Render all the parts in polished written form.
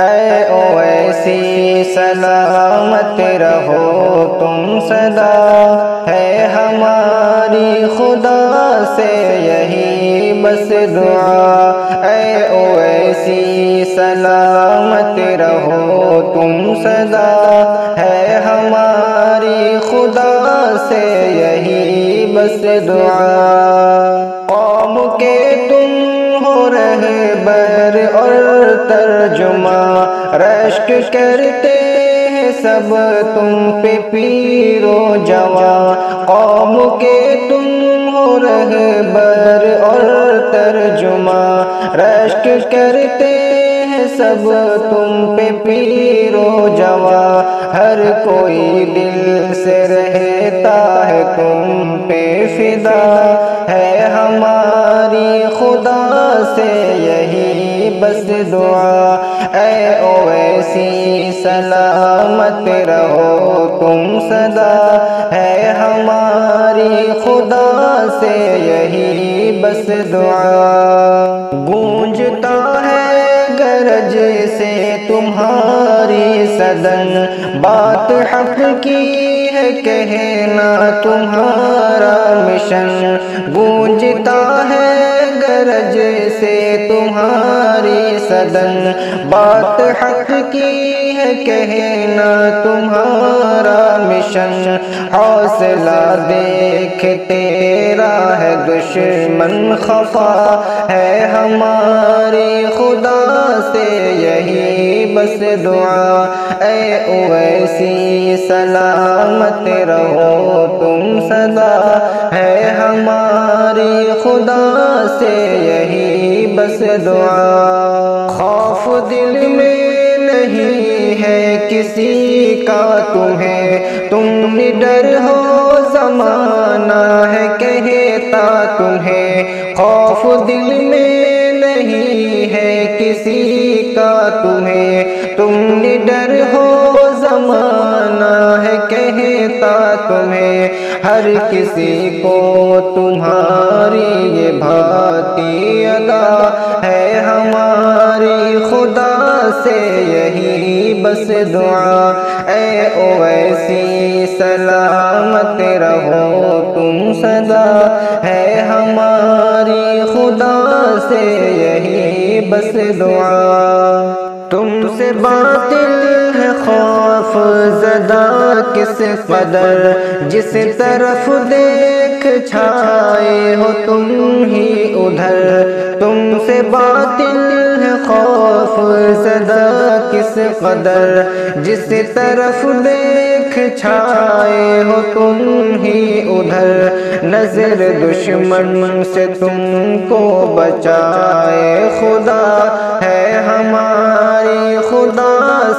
اے اویسی سلامت رہو تم سدا، ہے ہماری خدا سے یہی بس دعا۔ اے اویسی سلامت رہو تم سدا، ہے ہماری خدا سے یہی بس دعا۔ قوم کے تم ہو رہبر اور ترجمہ، رشک کرتے ہیں سب تم پہ پیر و جواں۔ قوم کے تم ہو رہبر اور ترجمہ، رشک کرتے ہیں سب تم پہ پیر و جواں۔ ہر کوئی دل سے رہتا ہے تم پہ فدا، ہے ہماری خدا سے یہی بس دعا۔ اے اویسی سلامت رہو تم سدا، ہے ہماری خدا سے یہی بس دعا۔ گونجتا ہے گرج سے تمہاری صدن، بات حق کی ہے کہنا تمہارا مشن۔ گونجتا ہے گرج سے تمہاری صدن، بات حق کی ہے کہنا تمہارا مشن۔ حوصلہ دیکھ تیرا ہے دشمن خفا، ہے ہماری خدا سے یہی بس دعا۔ اے اویسی سلامت رہو تم سدا، ہے ہماری خدا سے یہی بس دعا۔ خوف دل میں نہیں ہے کسی کا تمہیں، تم نڈر ہو زمانہ ہے کہتا تمہیں۔ خوف دل میں نہیں ہے کسی کا تمہیں، تم نڈر ہو زمانہ ہے کہتا تمہیں۔ ہر کسی کو تمہاری یہ بھاتی ادا، ہے ہماری خدا سے یہی بس دعا۔ اے اویسی سلامت رہو تم سدا، ہے ہماری خدا سے یہی بس دعا۔ تم سے باطل ہے خوف زدہ کس قدر، جس طرف دیکھ چھائے ہو تم ہی ادھر۔ تم سے باطل ہے خوف زدہ کس قدر، جس طرف دیکھ چھائے ہو تم ہی ادھر۔ نظر دشمن سے تم کو بچائے خدا، ہے ہماری خدا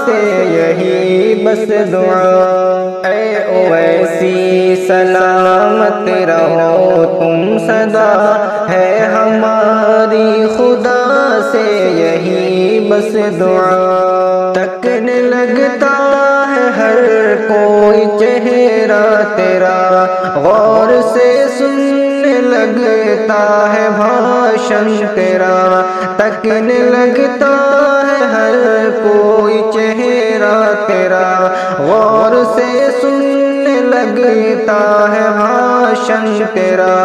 سے یہی بس دعا۔ اے اویسی سلامت رہو تم سدا، ہے ہماری خدا سے یہی بس دعا۔ تکنے لگتا ہے ہر کوئی چہرہ تیرا، غور سے سننے لگتا ہے بھاشن تیرا۔ تکنے لگتا ہے ہر کوئی چہرہ تیرا، غور سے سننے لگتا ہے بھاشن تیرا۔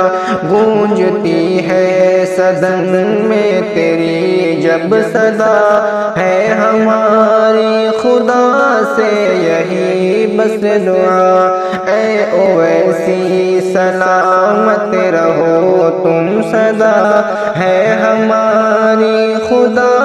گونجتی ہے صدن میں تیری جب صدا، ہے ہماری خدا سے یہی بس دعا۔ اے اویسی سلامت رہو تم سدا، ہے ہماری خدا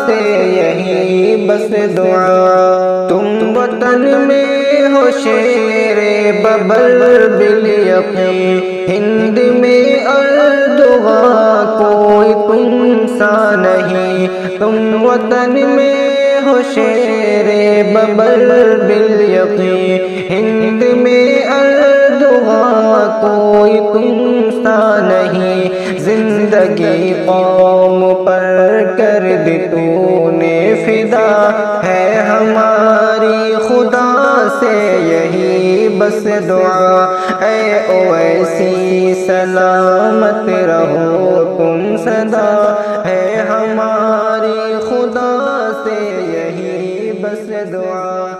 سے یہی بس دعا۔ تم وطن میں ہو شیر ببر بالیقین، ہند میں اردغاں کوئی تم سا نہیں۔ تم وطن میں ہو شیر ببر بالیقین، ہند میں اردغاں کوئی تم سا نہیں۔ زندگی قوم پر کر دی تو نے فدا، ہے ہماری خدا سے یہی بس دعا۔ اے اویسی سلامت رہو تم سدا، ہے ہماری خدا سے یہی بس دعا